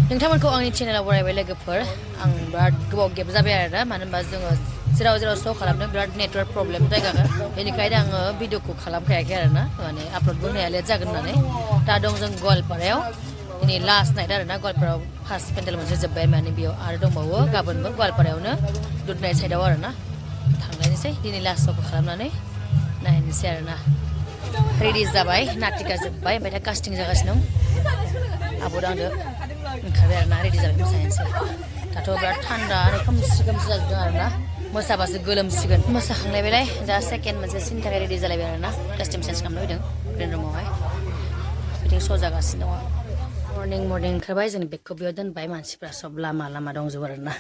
नोंथांमोनखौ आंनि चेनेलाव बरायबाय लोगोफोर आं बिराद गोबाव गेप जाबाय आरोना मानो होनबा जोङो जेराव जेराव श' खालामदों बिराद नेटवर्क प्रब्लेम जायगाखौ बेनिखायनो आङो भिडिअखौ खालामखायाखै आरोना माने आपल'डबो होनाया लेट जागोन होननानै दा दं जों गवालपारायाव दिनै लास्ट नाइट आरोना गवालपारायाव फार्स्ट पेन्डेल मोनसे जोब्बाय माने बेयाव आरो दंबावो गाबोनबो गवालपारायावनो दुधनाय साइडआव आरोना थांलायनोसै दिनै लास्ट श'खौ खालामनानै नायनोसै आरोना रेडि जाबाय नाटिका जोब्बाय ओमफ्राय दा कास्टिं जागासिनो दं आब' आंदो ओंखारबाय आरोना रेडि जाबाय मोसानोसै दाथ' बिराद थान्दा आरो खोमसि खोमसि जाजोबदों आरोना मोसाबासो गोलोमसिगोन मोसाखांलायबायलाय दा सेकेन्ड मोनसे सिननि थाखाय रेडि जालायबाय आरोना कास्टिम चेन्ज खालामनो फैदों ग्रिन रुमावहाय बिथिं श' जागासिनो दङ मर्निं ओंखारबाय जोंनि बेगखौ बेयाव दोनबाय मानसिफ्रा सब लामा लामा दंजोबो आरोना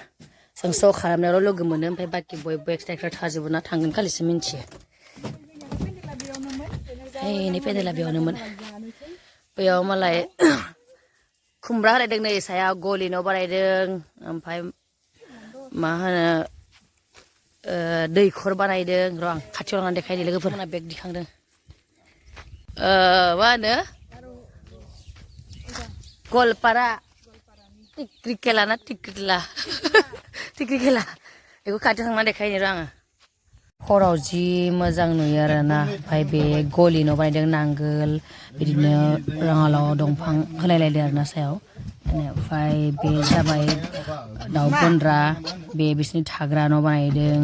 जों श' खालामनायावल' लोगो मोनो ओमफ्राय बाखि बयबो एक्सट्रा एक्सट्रा थाजोबो ना थांगोन खालिसो मिन्थियो नै पेन्डेला बेयावनोमोन बैयाव मालाय खुमब्रा होलायदों नै सायाव गलि न' बानायदों ओमफ्राय मा होनो दैखर बानायदों र' आं खाथियाव लांनानै देखायनो लोगोफोरना बेग दिखांदों मा होनो गवालपारा टिक्रिकेला ना टिक्रिकेला बेखौ खाथियाव थांनानै देखायनो र' आङो हराव जि मोजां नुयो आरोना ओमफ्राय बे गलि न' बानायदों नांगोल बिदिनो राङालाव दंफां होलायलायदों आरोना सायाव ओमफ्राय बे जाबाय दाउ गन्द्रा बे बिसोरनि थाग्रा न' बानायदों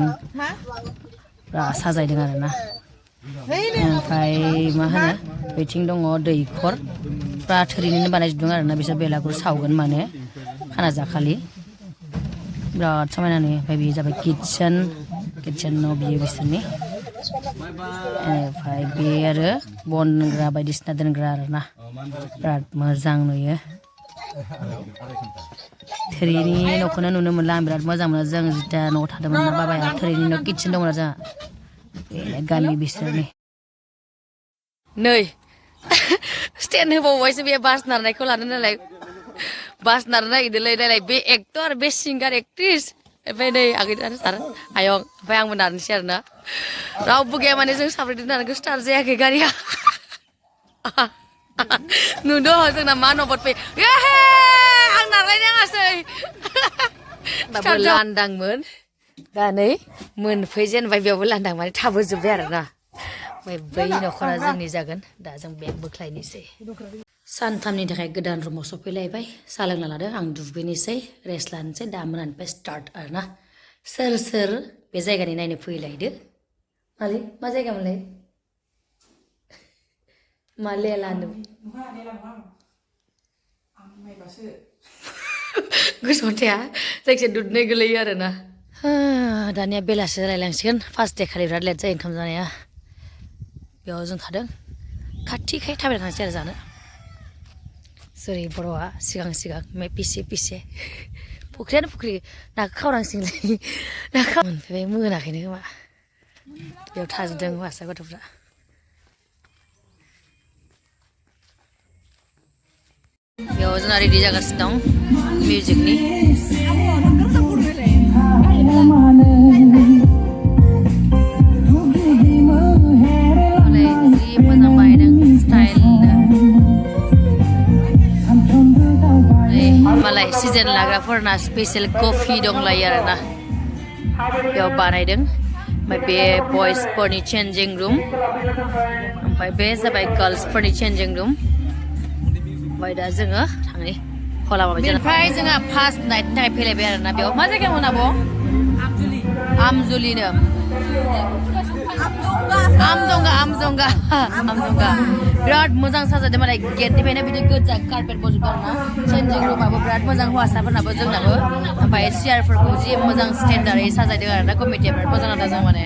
साजायदों आरोना ओमफ्राय मा होनो बेथिं दङ दैखर फुरा थोरिनिनो बानायजोबदों आरोना बिसोर बेलागुर सावगोन माने खाना जाखालि बिराद समायना नुयो ओमफ्राय बेयो जाबाय किटचेन न' बियो बिसोरनि ओमफ्राय बे आरो बन दोनग्रा बायदिसिना दोनग्रा आरोना बिराद मोजां नुयो थोरिनि न'खौनो नुनो मोनला आं बिराद मोजां मोनो जों जिता न'आव थादोंमोन ना बाबाया थोरिनि न' किटचेन दंमोन जोंहा बे गामि बिसोरनि नै स्टेन्ड होबावबायसो बे बास नारनायखौ लानो नालाय बास नारनो नागिरदोंलै नालाय बे एक्टर बे सिंगार एक्ट्रिस ओमफ्राय नै आगै सार आयं ओमफ्राय आंबो नारनोसै आरोना रावबो गैया माने जों साब्रैदों नारनायखौ स्टार्ट जायाखै गारिया नुदों जोंना मा नबद फैयो आं नारलायनाङासै दाबो लांदांमोन दा नै मोनफैजेनबाय बेयावबो लांदां माने थाबोजोब्बाय आरोना ओमफ्राय बै न'खरा जोंनि जागोन दा जों बेग बोख्लायनोसै सानथामनि थाखाय गोदान रुमाव सफैलायबाय साहा लोंना लादों आं दुगैनोसै रेस्ट लानोसै दा मोनानिफ्राय स्टार्ट आरोना सोर सोर बे जायगानि नायनो फैलायदो मालै मा जायगामोनलाय मा लेला होनदों गोसोआव थाया जायखिजाया दुधनै गोलैयो आरोना दानिया बेलासि जालायलांसिगोन फार्स्ट दे खालि बिराद लेट जायो ओंखाम जानाया बेयाव जों थादों खाथिखाय थाबायना थांसै आरो जानो जेरै बर'आ सिगां ओमफ्राय पिसे फुख्रियानो फुख्रि नाखौ खावनांसिगोनलै नाखौ मोनफैबाय मोनाखैनो खोमा बेयाव थाजोबदों हौवासा गथ'फ्रा बेयाव जोंना रेडि जागासिनो दं मिउजिकनि मालाय सिजन लाग्राफोरना स्पेसियेल कफि दंलायो आरोना बेयाव बानायदों ओमफ्राय बे बयसफोरनि चेन्जिं रुम ओमफ्राय बे जाबाय गार्ल्सफोरनि चेन्जिं रुम ओमफ्राय दा जोङो थांनि हला माबाय ओमफ्राय जोंहा फार्स्ट नाइटनि थाखाय फैलायबाय आरोना बेयाव मा जायगामोन आब' आमजुलिनो आमजंगा बिराद मोजां साजायदों मालाय गेटनिफ्रायनो बिदि गोजा कारपेट बजोबदों आरोना चेन्जिं रुमाबो बिराद मोजां हौवासाफोरनाबो जोंनाबो ओमफ्राय चेयारफोरखौ जि मोजां स्टेन्डार्डै साजायदों आरोना कमिटिया बिराद मोजां जादों जों माने